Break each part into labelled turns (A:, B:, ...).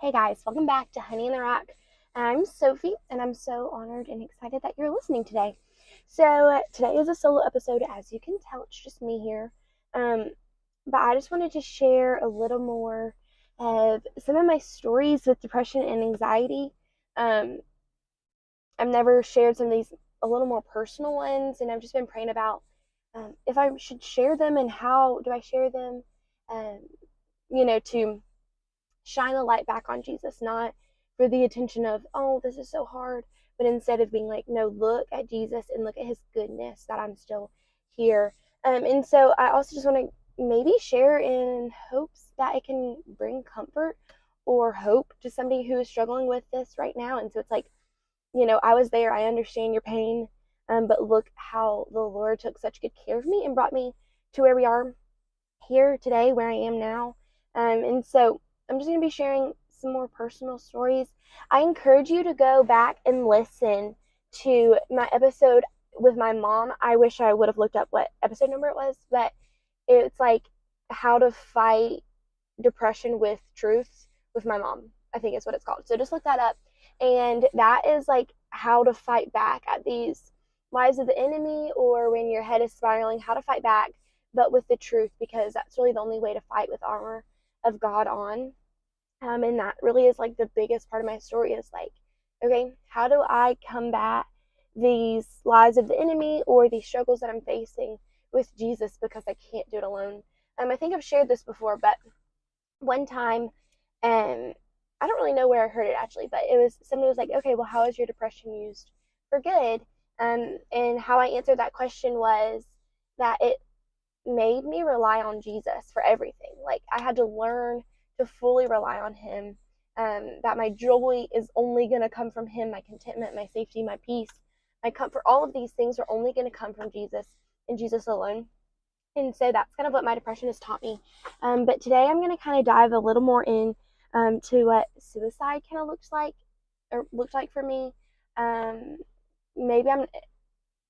A: Hey guys, welcome back to Honey in the Rock. I'm Sophie, and I'm so honored and excited that you're listening today. Today is a solo episode. As you can tell, it's just me here. Um, but I just wanted to share a little more of some of my stories with depression and anxiety. Um, I've never shared some of these a little more personal ones, and I've just been praying about if I should share them and how do I share them, um, to shine a light back on Jesus, not for the attention of, oh, this is so hard, but instead of being like, no, look at Jesus and look at his goodness that I'm still here. And so I also just want to maybe share in hopes that it can bring comfort or hope to somebody who is struggling with this right now. And so it's like, I was there, I understand your pain, but look how the Lord took such good care of me and brought me to where we are here today, where I am now. And so I'm just going to be sharing some more personal stories. I encourage you to go back and listen to my episode with my mom. I wish I would have looked up what episode number it was, but it's like how to fight depression with truth with my mom, I think is what it's called. So just look that up. And that is like how to fight back at these lies of the enemy, or when your head is spiraling, how to fight back, but with the truth, because that's really the only way to fight with armor of God on. And that really is like the biggest part of my story is like, okay, how do I combat these lies of the enemy or these struggles that I'm facing with Jesus, because I can't do it alone. I think I've shared this before, but one time, and I don't really know where I heard it actually, but it was somebody was like, okay, well, how is your depression used for good? And how I answered that question was that it made me rely on Jesus for everything. Like I had to learn to fully rely on him. That my joy is only going to come from him, my contentment, my safety, my peace, my comfort, all of these things are only going to come from Jesus and Jesus alone. And so that's kind of what my depression has taught me. But today I'm going to kind of dive a little more in to what suicide kind of looks like, or looked like for me. Um, maybe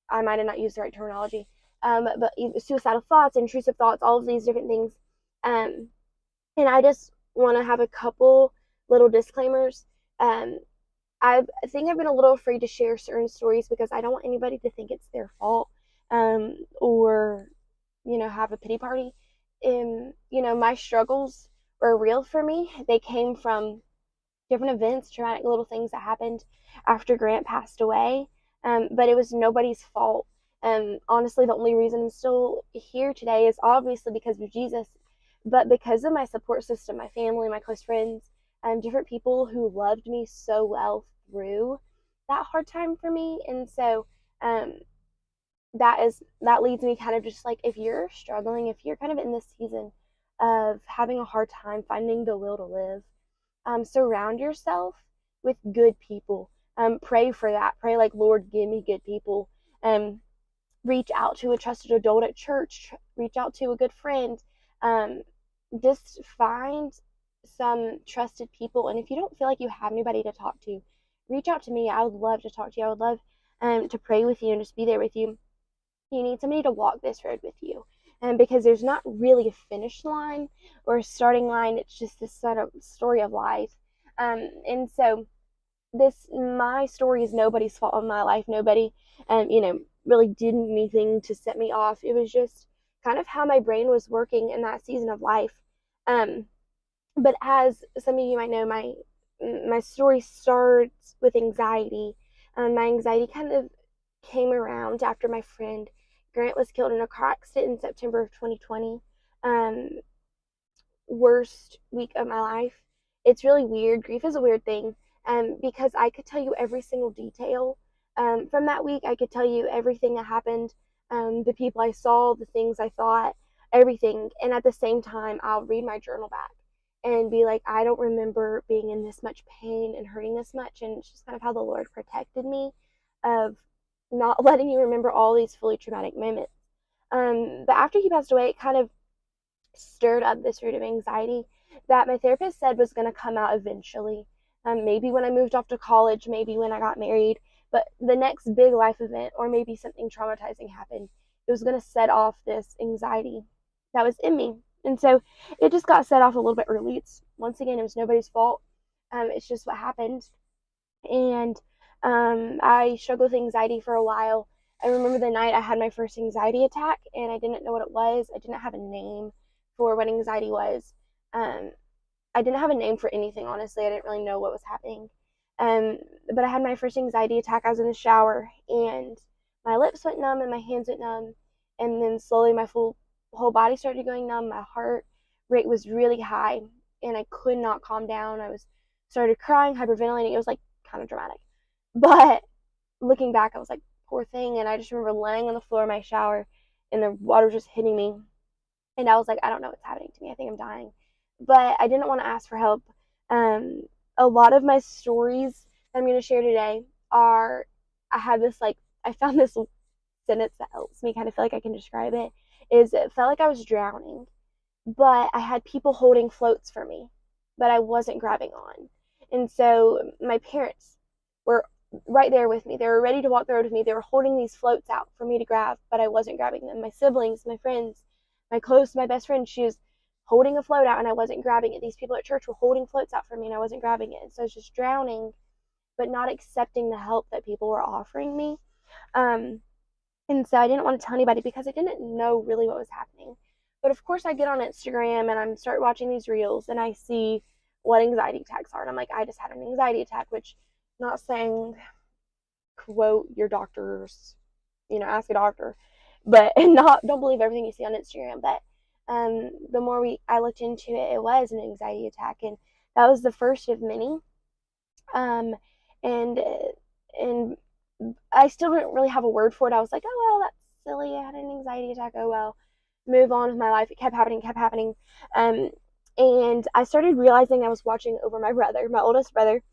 A: I might have not used the right terminology, but suicidal thoughts, intrusive thoughts, all of these different things. Um, and I just want to have a couple little disclaimers. Um, I think I've been a little afraid to share certain stories because I don't want anybody to think it's their fault, or have a pity party. And my struggles were real for me. They came from different events, traumatic little things that happened after Grant passed away. But it was nobody's fault. Honestly, the only reason I'm still here today is obviously because of Jesus, but because of my support system, my family, my close friends, different people who loved me so well through that hard time for me. And so um, that leads me kind of just like, if you're struggling, if you're kind of in this season of having a hard time finding the will to live, surround yourself with good people. Pray for that. Pray like, Lord, give me good people. Reach out to a trusted adult at church. Reach out to a good friend. Um, just find some trusted people. And if you don't feel like you have anybody to talk to, reach out to me. I would love to talk to you. I would love to pray with you and just be there with you. You need somebody to walk this road with you. And because there's not really a finish line or a starting line, it's just this sort of story of life. And so my story is nobody's fault in my life. Nobody, really did anything to set me off. It was just kind of how my brain was working in that season of life. Um, but as some of you might know, my story starts with anxiety. My anxiety kind of came around after my friend Grant was killed in a car accident in September of 2020. Um, Worst week of my life. It's really weird. Grief is a weird thing, because I could tell you every single detail from that week. I could tell you everything that happened, the people I saw, the things I thought, everything. And at the same time, I'll read my journal back and be like, I don't remember being in this much pain and hurting this much. And it's just kind of how the Lord protected me of not letting you remember all these fully traumatic moments. But after he passed away, it kind of stirred up this root of anxiety that my therapist said was going to come out eventually. Maybe when I moved off to college, maybe when I got married, but the next big life event, or maybe something traumatizing happened, it was going to set off this anxiety that was in me. And so it just got set off a little bit early. Once again, it was nobody's fault. It's just what happened. And I struggled with anxiety for a while. I remember the night I had my first anxiety attack, and I didn't know what it was. I didn't have a name for what anxiety was. Um, I didn't have a name for anything, honestly. I didn't really know what was happening. Um, but I had my first anxiety attack. I was in the shower, and my lips went numb and my hands went numb, and then slowly my whole body started going numb. My heart rate was really high, and I could not calm down. I was started crying, hyperventilating. It was like kind of dramatic, but looking back, I was like, poor thing. And I just remember laying on the floor of my shower, and the water was just hitting me, and I was like, I don't know what's happening to me. I think I'm dying. But I didn't want to ask for help. Um, a lot of my stories that I'm going to share today are, I have this, like, I found this sentence that helps me kind of feel like I can describe it, is it felt like I was drowning, but I had people holding floats for me, but I wasn't grabbing on. And so my parents were right there with me. They were ready to walk the road with me. They were holding these floats out for me to grab, but I wasn't grabbing them. My siblings, my friends, my best friend, she was holding a float out and I wasn't grabbing it. These people at church were holding floats out for me and I wasn't grabbing it. And so I was just drowning, but not accepting the help that people were offering me. Um, and so I didn't want to tell anybody because I didn't know really what was happening. But of course, I get on Instagram and I start watching these reels and I see what anxiety attacks are. And I'm like, I just had an anxiety attack, which, not saying quote your doctor's, ask a doctor, but not don't believe everything you see on Instagram. But the more I looked into it, it was an anxiety attack, and that was the first of many. Um, and and I still didn't really have a word for it. I was like, oh well, that's silly. I had an anxiety attack. Oh well, move on with my life. It kept happening, kept happening. And I started realizing I was watching over my brother, my oldest brother,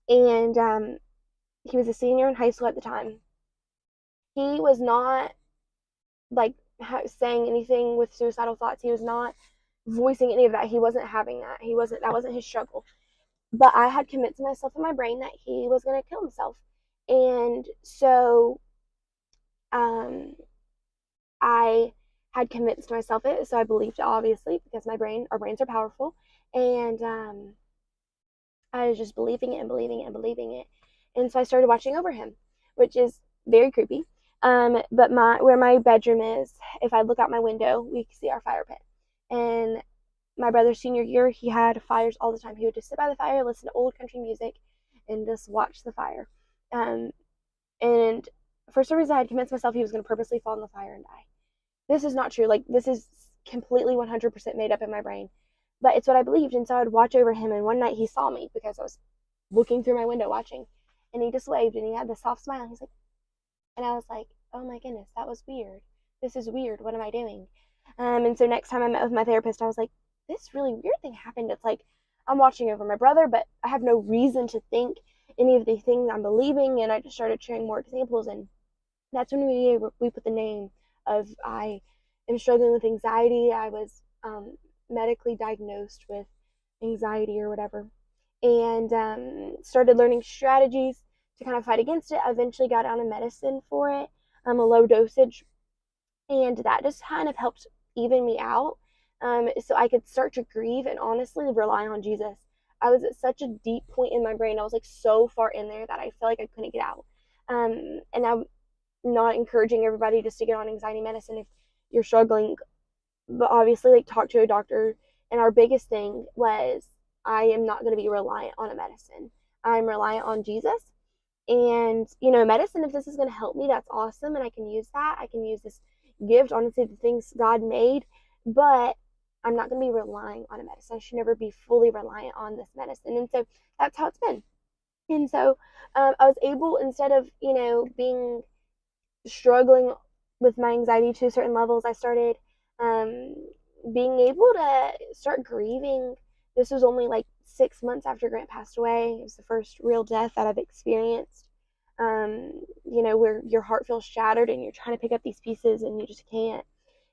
A: and he was a senior in high school at the time. He was not like saying anything with suicidal thoughts. He was not voicing any of that. He wasn't having that. That wasn't his struggle. But I had convinced myself in my brain that he was going to kill himself. And so um, I had convinced myself it. So I believed it, obviously, because our brains are powerful. And I was just believing it and believing it and believing it. And so I started watching over him, which is very creepy. But where my bedroom is, if I look out my window, we can see our fire pit. And my brother's senior year, he had fires all the time. He would just sit by the fire, listen to old country music, and just watch the fire. And for some reason, I had convinced myself he was going to purposely fall in the fire and die. This is not true. Like, this is completely 100% made up in my brain. But it's what I believed, and so I'd watch over him, and one night he saw me because I was looking through my window watching, and he just waved, and he had this soft smile. He's like, and I was like, oh my goodness, that was weird. This is weird. What am I doing? And so next time I met with my therapist, I was like, this really weird thing happened. It's like I'm watching over my brother, but I have no reason to think any of the things I'm believing. And I just started sharing more examples, and that's when we put the name of I am struggling with anxiety. I was medically diagnosed with anxiety or whatever, and started learning strategies to kind of fight against it. I eventually got on a medicine for it, a low dosage, and that just kind of helped even me out, so I could start to grieve and honestly rely on Jesus. I was at such a deep point in my brain. I was like so far in there that I felt like I couldn't get out. And I'm not encouraging everybody just to get on anxiety medicine if you're struggling, but obviously, like, talk to a doctor. And our biggest thing was, I am not going to be reliant on a medicine. I'm reliant on Jesus. And, medicine, if this is going to help me, that's awesome. And I can use that. I can use this gift, honestly, the things God made. But I'm not going to be relying on a medicine. I should never be fully reliant on this medicine. And so that's how it's been. And so I was able, instead of, being struggling with my anxiety to certain levels, I started being able to start grieving. This was only like 6 months after Grant passed away. It was the first real death that I've experienced. Where your heart feels shattered and you're trying to pick up these pieces and you just can't.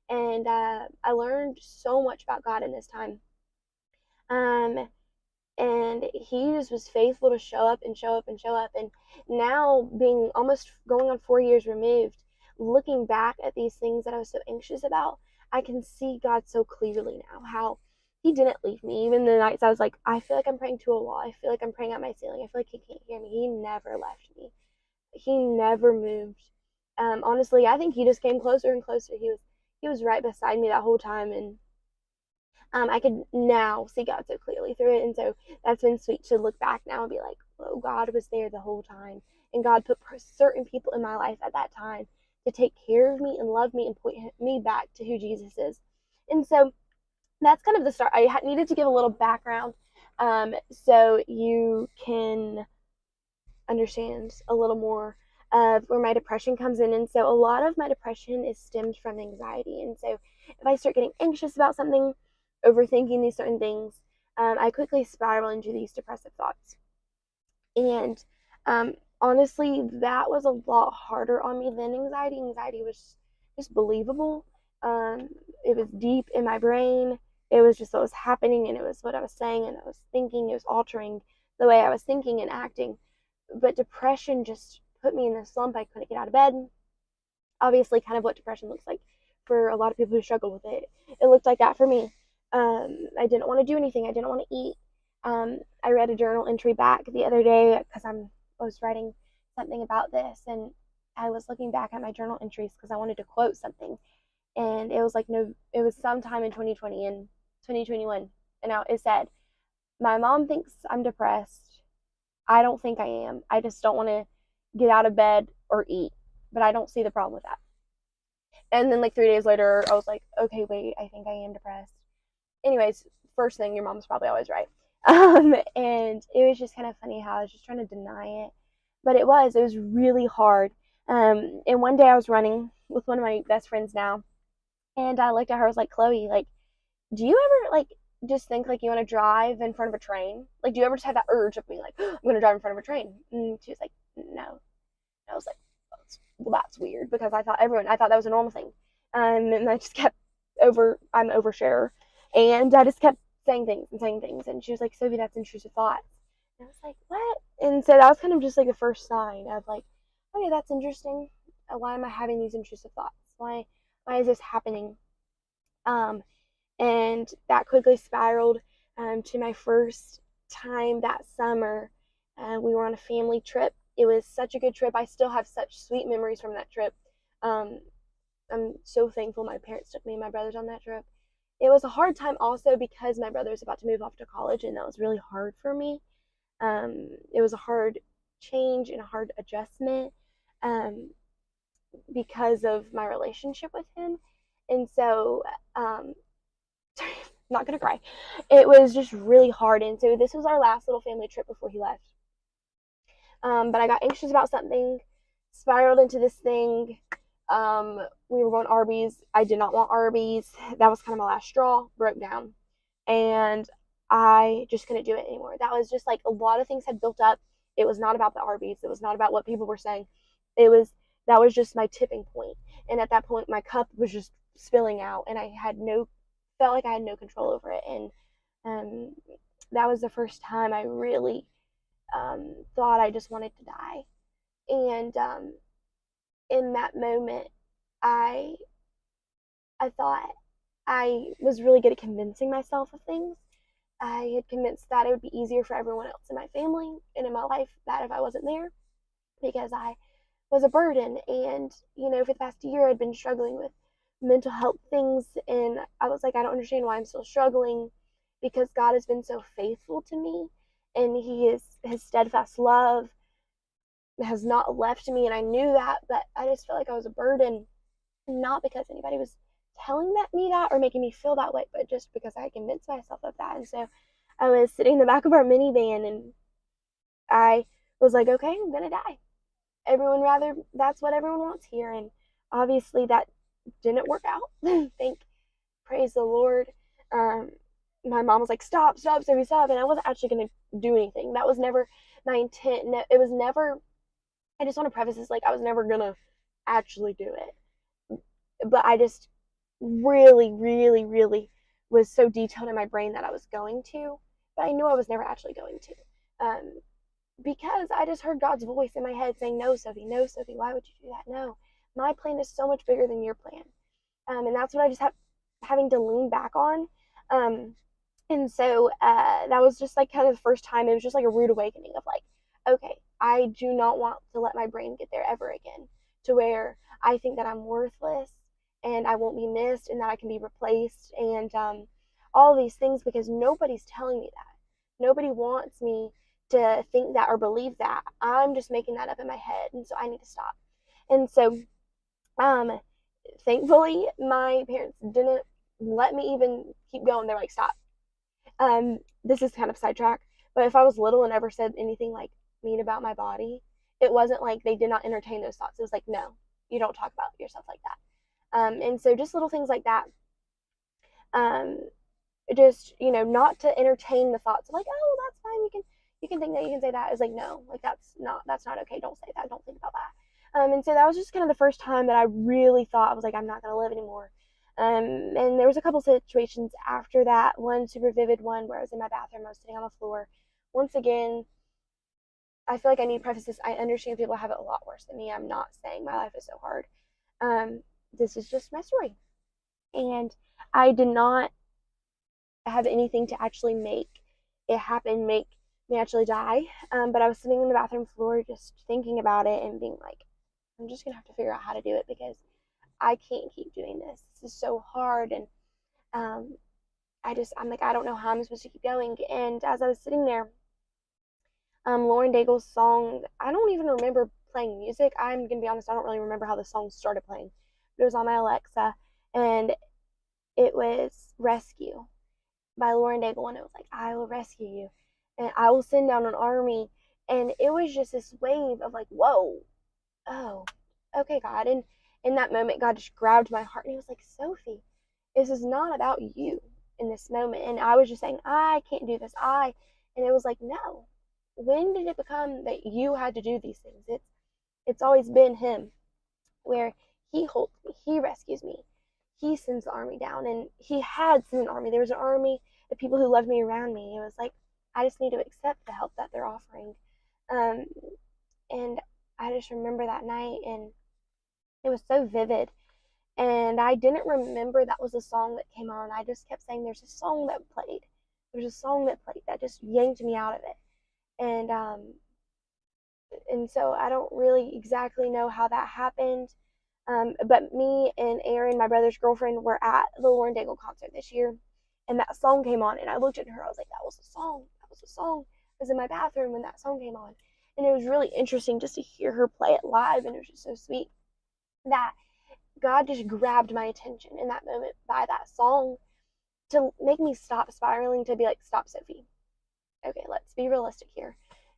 A: And I learned so much about God in this time. And he just was faithful to show up and show up and show up. And now, being almost going on 4 years removed, looking back at these things that I was so anxious about, I can see God so clearly now. How He didn't leave me. Even the nights I was like, I feel like I'm praying to a wall. I feel like I'm praying at my ceiling. I feel like he can't hear me. He never left me. He never moved. Honestly, I think he just came closer and closer. He was right beside me that whole time, and I could now see God so clearly through it. And so that's been sweet to look back now and be like, "Whoa, God was there the whole time, and God put certain people in my life at that time to take care of me and love me and point me back to who Jesus is." And so that's kind of the start. I needed to give a little background, so you can understand a little more of where my depression comes in. And so a lot of my depression is stemmed from anxiety. And so if I start getting anxious about something, overthinking these certain things, I quickly spiral into these depressive thoughts. And honestly, that was a lot harder on me than anxiety. Anxiety was just believable. It was deep in my brain. It was just what was happening, and it was what I was saying, and I was thinking. It was altering the way I was thinking and acting. But depression just put me in this slump. I couldn't get out of bed. Obviously, kind of what depression looks like for a lot of people who struggle with it. It looked like that for me. I didn't want to do anything. I didn't want to eat. I read a journal entry back the other day because I was writing something about this, and I was looking back at my journal entries because I wanted to quote something, and it was like no, it was sometime in 2020 and 2021, and it said, "My mom thinks I'm depressed. I don't think I am. I just don't want to get out of bed or eat, but I don't see the problem with that." And then like 3 days later, I was like, "Okay, wait, I think I am depressed." Anyways, first thing, your mom's probably always right. And it was just kind of funny how I was just trying to deny it, but it was really hard. And one day I was running with one of my best friends now, and I looked at her. I was like, "Chloe, like, do you ever like just think like you want to drive in front of a train? Like, do you ever just have that urge of being like, I'm gonna drive in front of a train?" And she was like, "No." And I was like, "Well, that's weird," because I thought that was a normal thing. And I just kept I'm an oversharer, and I just kept saying things and saying things. And she was like, "Sophie, that's intrusive thoughts." And I was like, "What?" And so that was kind of just like the first sign of like, okay, that's interesting. Why am I having these intrusive thoughts? Why is this happening? Um, and that quickly spiraled to my first time that summer. We were on a family trip. It was such a good trip. I still have such sweet memories from that trip. Um, I'm so thankful my parents took me and my brothers on that trip. It was a hard time also because my brother was about to move off to college, and that was really hard for me. It was a hard change and a hard adjustment um, because of my relationship with him. And so sorry, I'm not gonna cry. It was just really hard, and so this was our last little family trip before he left. But I got anxious about something, spiraled into this thing. We were going Arby's. I did not want Arby's. That was kind of my last straw. Broke down, and I just couldn't do it anymore. That was just like a lot of things had built up. It was not about the Arby's. It was not about what people were saying. It was that was just my tipping point. And at that point, my cup was just spilling out, and I had no felt like I had no control over it. And um, that was the first time I really thought I just wanted to die. And in that moment, I I thought I was really good at convincing myself of things. I had convinced that it would be easier for everyone else in my family and in my life that if I wasn't there because I was a burden. And, for the past year, I'd been struggling with mental health things. And I was like, I don't understand why I'm still struggling because God has been so faithful to me. And his steadfast love has not left me. And I knew that, but I just felt like I was a burden, not because anybody was telling me that or making me feel that way, but just because I convinced myself of that. And so I was sitting in the back of our minivan, and I was like, okay, I'm gonna die. That's what everyone wants here. And obviously that didn't work out. Praise the Lord. um my mom was like, stop, Sophie, stop. And I wasn't actually going to do anything. That was never my intent. It was never, I just want to preface this, like, I was never going to actually do it, but I just really, really, really was so detailed in my brain that I was going to, but I knew I was never actually going to. Because I just heard God's voice in my head saying, no, Sophie, why would you do that? No, my plan is so much bigger than your plan. And that's what I just having to lean back on. And so that was just like kind of the first time. It was just like a rude awakening of like, okay, I do not want to let my brain get there ever again, to where I think that I'm worthless and I won't be missed and that I can be replaced, and all these things, because nobody's telling me that. Nobody wants me to think that or believe that. I'm just making that up in my head, and so I need to stop. And so um, thankfully, my parents didn't let me even keep going. They're like, stop. This is kind of sidetrack, but if I was little and ever said anything like mean about my body, it wasn't like they did not entertain those thoughts. It was like, no, you don't talk about yourself like that. And so just little things like that. Um, just, not to entertain the thoughts of like, oh, that's fine. You can think that, you can say that. Is like, no, like that's not okay. Don't say that. Don't think about that. And so that was just kind of the first time that I really thought, I was like, I'm not going to live anymore. And there was a couple situations after that. One super vivid one where I was in my bathroom, I was sitting on the floor. Once again, I feel like I need to preface this. I understand people have it a lot worse than me. I'm not saying my life is so hard. This is just my story. And I did not have anything to actually make it happen, make me actually die. But I was sitting in the bathroom floor just thinking about it and being like, I'm just going to have to figure out how to do it, because I can't keep doing this. This is so hard. And I'm like, I don't know how I'm supposed to keep going. And as I was sitting there, Lauren Daigle's song, I don't even remember playing music. I'm going to be honest, I don't really remember how the song started playing. But it was on my Alexa, and it was Rescue by Lauren Daigle, and it was like, I will rescue you, and I will send down an army. And it was just this wave of like, whoa, oh, okay, God. And in that moment, God just grabbed my heart, and he was like, Sophie, this is not about you in this moment. And I was just saying, I can't do this. And it was like, no. When did it become that you had to do these things? It's always been him, where he holds me, he rescues me, he sends the army down, and he had sent an army. There was an army of people who loved me around me. It was like, I just need to accept the help that they're offering. And I just remember that night, and it was so vivid. And I didn't remember that was a song that came on. I just kept saying, there's a song that played. There's a song that played that just yanked me out of it. And so I don't really exactly know how that happened. But me and Erin, my brother's girlfriend, were at the Lauren Daigle concert this year, and that song came on, and I looked at her. I was like, that was a song. That was a song. I was in my bathroom when that song came on, and it was really interesting just to hear her play it live, and it was just so sweet that God just grabbed my attention in that moment by that song to make me stop spiraling, to be like, stop, Sophie. Okay, let's be realistic here.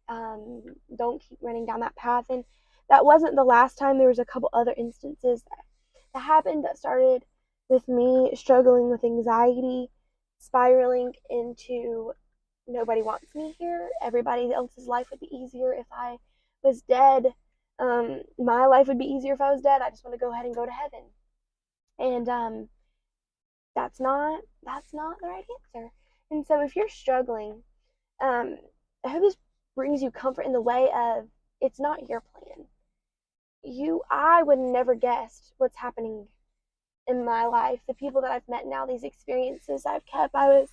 A: Don't keep running down that path. And that wasn't the last time. There was a couple other instances that happened that started with me struggling with anxiety, spiraling into nobody wants me here. Everybody else's life would be easier if I was dead. My life would be easier if I was dead. I just want to go ahead and go to heaven. And that's not the right answer. And so if you're struggling, I hope this brings you comfort in the way of, it's not your plan. I would never guessed what's happening in my life. The people that I've met now, these experiences I've kept. I was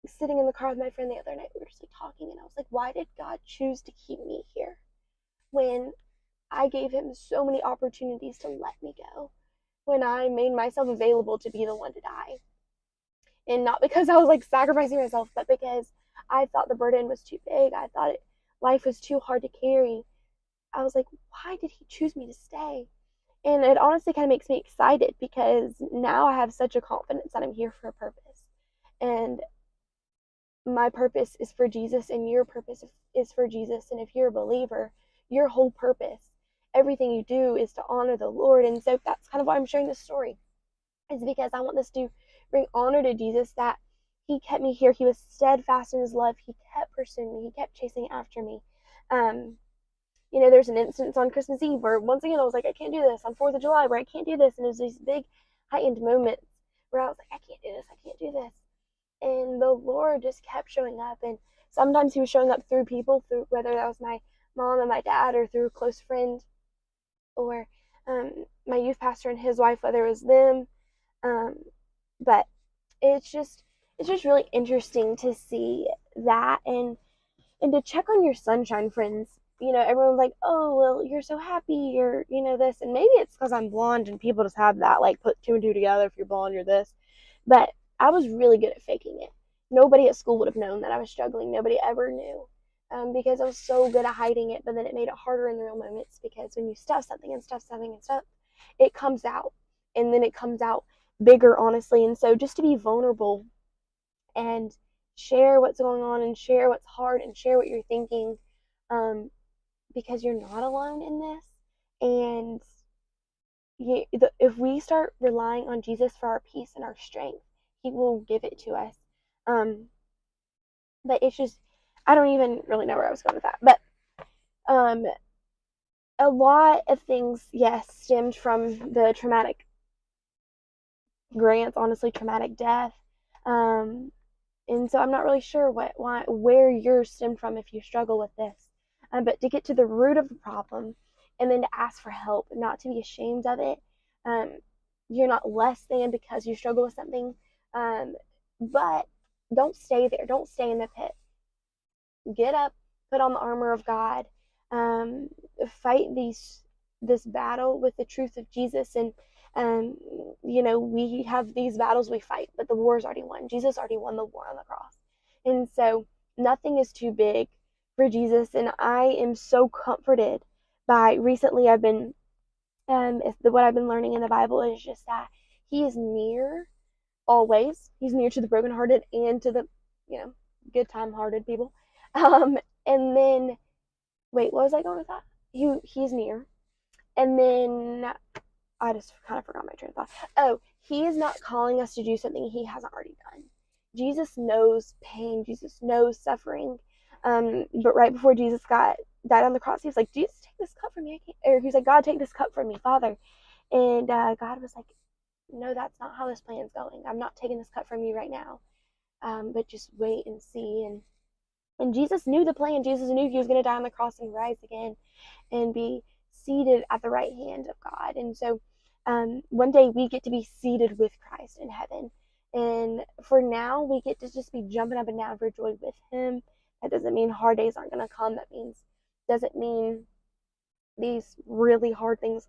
A: sitting in the car with my friend the other night. We were just like talking, and I was like, why did God choose to keep me here when I gave him so many opportunities to let me go, when I made myself available to be the one to die? And not because I was like sacrificing myself, but because I thought the burden was too big. I thought life was too hard to carry. I was like, why did he choose me to stay? And it honestly kind of makes me excited, because now I have such a confidence that I'm here for a purpose. And my purpose is for Jesus, and your purpose is for Jesus. And if you're a believer, your whole purpose, everything you do, is to honor the Lord. And so that's kind of why I'm sharing this story, is because I want this to bring honor to Jesus, that he kept me here. He was steadfast in his love. He kept pursuing me. He kept chasing after me. There's an instance on Christmas Eve where, once again, I was like, I can't do this. On 4th of July, where I can't do this. And it was these big heightened moments where I was like, I can't do this. I can't do this. And the Lord just kept showing up. And sometimes he was showing up through people, through whether that was my mom and my dad, or through a close friend, or my youth pastor and his wife, whether it was them. But it's just, it's just really interesting to see that, and to check on your sunshine friends. Everyone's like, oh, well, you're so happy, you're, this. And maybe it's because I'm blonde and people just have that, like, put two and two together. If you're blonde, you're this. But I was really good at faking it. Nobody at school would have known that I was struggling. Nobody ever knew, because I was so good at hiding it. But then it made it harder in the real moments, because when you stuff something and stuff something and stuff, it comes out. And then it comes out bigger, honestly. And so just to be vulnerable and share what's going on and share what's hard and share what you're thinking, um, because you're not alone in this. And if we start relying on Jesus for our peace and our strength, he will give it to us. But it's just, I don't even really know where I was going with that. But a lot of things, yes, stemmed from the traumatic Grant's honestly traumatic death. And so I'm not really sure where you're stemmed from if you struggle with this. But to get to the root of the problem, and then to ask for help, not to be ashamed of it. You're not less than because you struggle with something. But don't stay there. Don't stay in the pit. Get up, put on the armor of God, fight this battle with the truth of Jesus. And we have these battles we fight, but the war's already won. Jesus already won the war on the cross. And so nothing is too big for Jesus. And I am so comforted by recently what I've been learning in the Bible is just that he is near always. He's near to the brokenhearted and to the, good time-hearted people. And then, wait, what was I going with that? He's near. And then I just kind of forgot my train of thought. Oh, he is not calling us to do something he hasn't already done. Jesus knows pain. Jesus knows suffering. But right before Jesus died on the cross, he was like, Jesus, take this cup from me. Or he was like, God, take this cup from me, Father. And God was like, no, that's not how this plan's going. I'm not taking this cup from you right now. But just wait and see. And Jesus knew the plan. Jesus knew he was going to die on the cross and rise again and be seated at the right hand of God. And so one day we get to be seated with Christ in heaven. And for now, we get to just be jumping up and down for joy with him. That doesn't mean hard days aren't going to come. Doesn't mean these really hard things,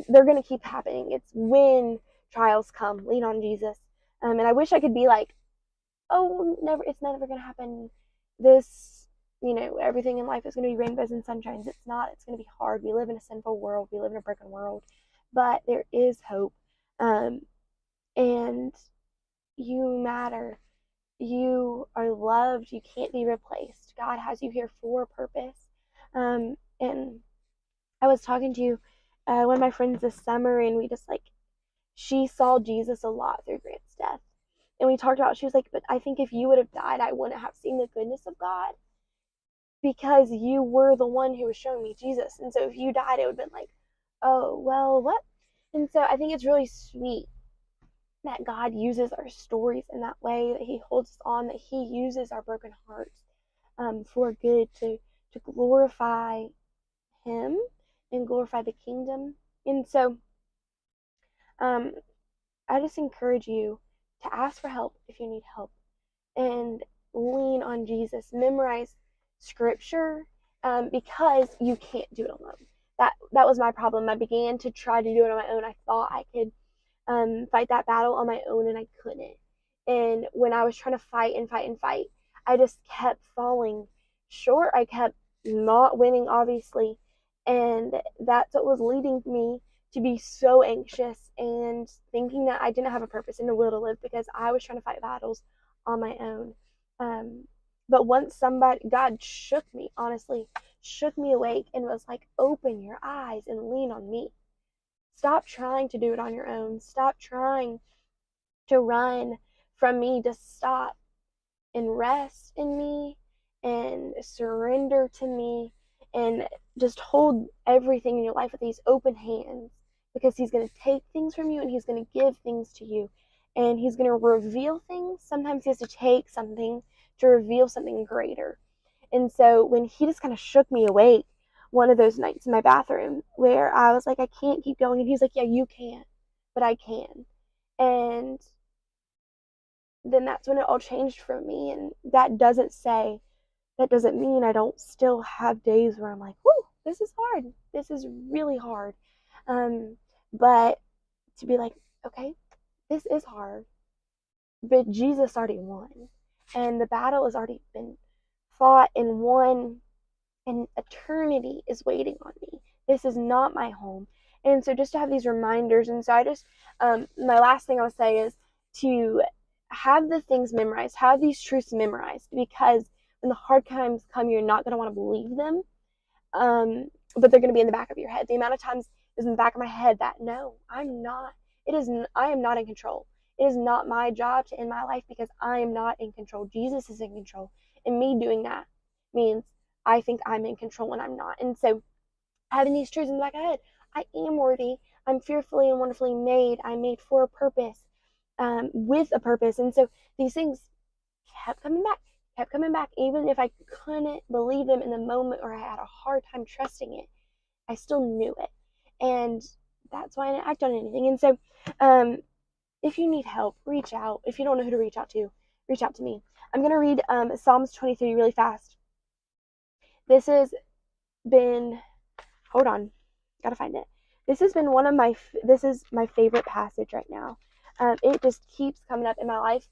A: they're going to keep happening. It's when trials come, lean on Jesus. And I wish I could be like, oh, it's never going to happen. Everything in life is going to be rainbows and sunshines. It's not. It's going to be hard. We live in a sinful world. We live in a broken world. But there is hope. And you matter. You are loved. You can't be replaced. God has you here for a purpose. And I was talking to one of my friends this summer, and we just she saw Jesus a lot through Grant's death. And we talked about, she was like, but I think if you would have died, I wouldn't have seen the goodness of God, because you were the one who was showing me Jesus. And so if you died, it would have been like, oh, well, what? And so I think it's really sweet that God uses our stories in that way, that he holds us on, that he uses our broken hearts for good, to glorify him and glorify the kingdom. And so I just encourage you to ask for help if you need help, and lean on Jesus. Memorize scripture, because you can't do it alone. That was my problem. I began to try to do it on my own. I thought I could fight that battle on my own, and I couldn't. And when I was trying to fight and fight and fight, I just kept falling short. I kept not winning, obviously. And that's what was leading me to be so anxious and thinking that I didn't have a purpose and a will to live, because I was trying to fight battles on my own. But once God shook me, honestly, shook me awake and was like, open your eyes and lean on me. Stop trying to do it on your own. Stop trying to run from me. Just stop and rest in me and surrender to me, and just hold everything in your life with these open hands, because he's going to take things from you and he's going to give things to you, and he's going to reveal things. Sometimes he has to take something to reveal something greater. And so when he just kind of shook me awake one of those nights in my bathroom, where I was like, I can't keep going, and he's like, yeah, you can, but I can. And then that's when it all changed for me. And that doesn't mean I don't still have days where I'm like, whoo, this is hard. This is really hard. But to be like, okay, this is hard, but Jesus already won. And the battle has already been fought and won, and eternity is waiting on me. This is not my home. And so just to have these reminders, and so I just, my last thing I'll say is to have the things memorized, have these truths memorized, because when the hard times come, you're not going to want to believe them, but they're going to be in the back of your head. The amount of times is in the back of my head that no, I'm not. I am not in control. It is not my job to end my life because I am not in control. Jesus is in control, and me doing that means I think I'm in control when I'm not. And so having these truths in the back of my head, I am worthy. I'm fearfully and wonderfully made. I'm made for a purpose, with a purpose. And so these things kept coming back, even if I couldn't believe them in the moment or I had a hard time trusting it. I still knew it, and that's why I didn't act on anything. And so, if you need help, reach out. If you don't know who to reach out to me. I'm gonna read Psalms 23 really fast. This has been, hold on, gotta find it. This is my favorite passage right now. It just keeps coming up in my life.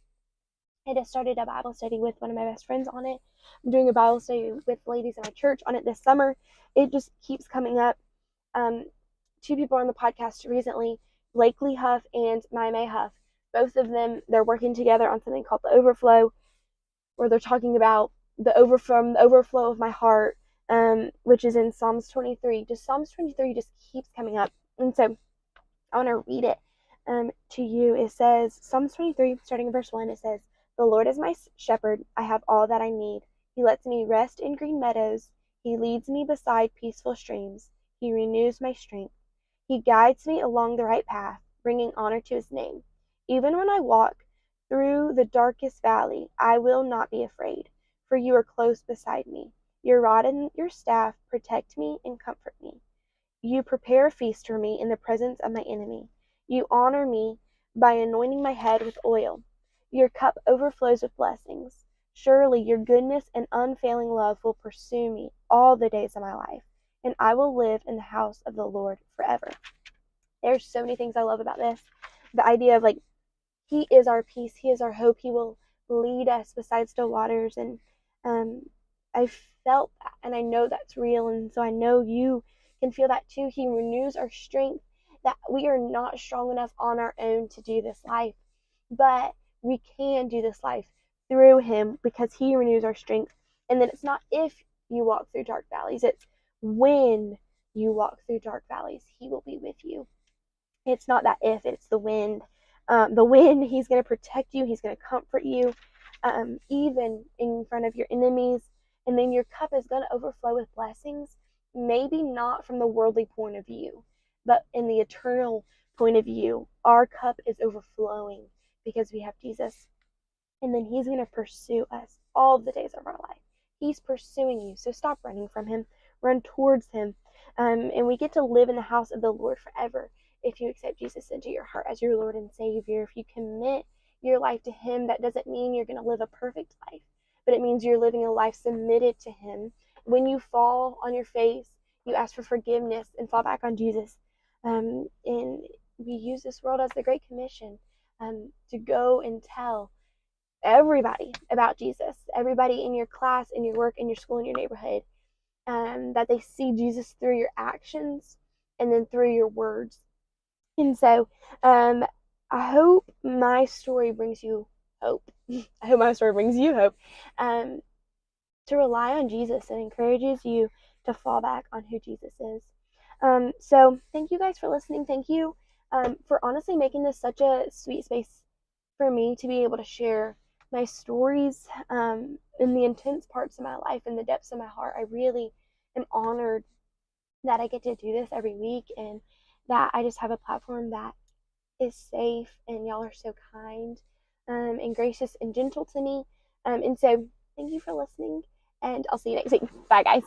A: I just started a Bible study with one of my best friends on it. I'm doing a Bible study with ladies in my church on it this summer. It just keeps coming up. Two people on the podcast recently, Blakely Huff and Mai May Huff. Both of them, they're working together on something called The Overflow, where they're talking about the overflow of my heart, which is in Psalms 23. Just Psalms 23 just keeps coming up. And so I want to read it to you. It says, Psalms 23, starting in verse 1, it says, "The Lord is my shepherd. I have all that I need. He lets me rest in green meadows. He leads me beside peaceful streams. He renews my strength. He guides me along the right path, bringing honor to his name. Even when I walk through the darkest valley, I will not be afraid, for you are close beside me. Your rod and your staff protect me and comfort me. You prepare a feast for me in the presence of my enemy. You honor me by anointing my head with oil. Your cup overflows with blessings. Surely your goodness and unfailing love will pursue me all the days of my life, and I will live in the house of the Lord forever." There's so many things I love about this. The idea of, like, he is our peace. He is our hope. He will lead us beside still waters. And I felt that, and I know that's real. And so I know you can feel that too. He renews our strength, that we are not strong enough on our own to do this life, but we can do this life through him because he renews our strength. And then it's not if you walk through dark valleys, it's when you walk through dark valleys, he will be with you. It's not that if, it's the wind. The wind, he's going to protect you. He's going to comfort you, even in front of your enemies. And then your cup is going to overflow with blessings, maybe not from the worldly point of view, but in the eternal point of view. Our cup is overflowing because we have Jesus. And then he's going to pursue us all the days of our life. He's pursuing you. So stop running from him. Run towards him. And we get to live in the house of the Lord forever if you accept Jesus into your heart as your Lord and Savior. If you commit your life to him, that doesn't mean you're going to live a perfect life, but it means you're living a life submitted to him. When you fall on your face, you ask for forgiveness and fall back on Jesus. And we use this world as the Great Commission, to go and tell everybody about Jesus, everybody in your class, in your work, in your school, in your neighborhood, that they see Jesus through your actions and then through your words. And so I hope my story brings you hope. I hope my story brings you hope, to rely on Jesus and encourages you to fall back on who Jesus is. So thank you guys for listening. Thank you for honestly making this such a sweet space for me to be able to share my stories in the intense parts of my life, in the depths of my heart. I really am honored that I get to do this every week, and that I just have a platform that is safe, and y'all are so kind and gracious and gentle to me. And so thank you for listening, and I'll see you next week. Bye, guys.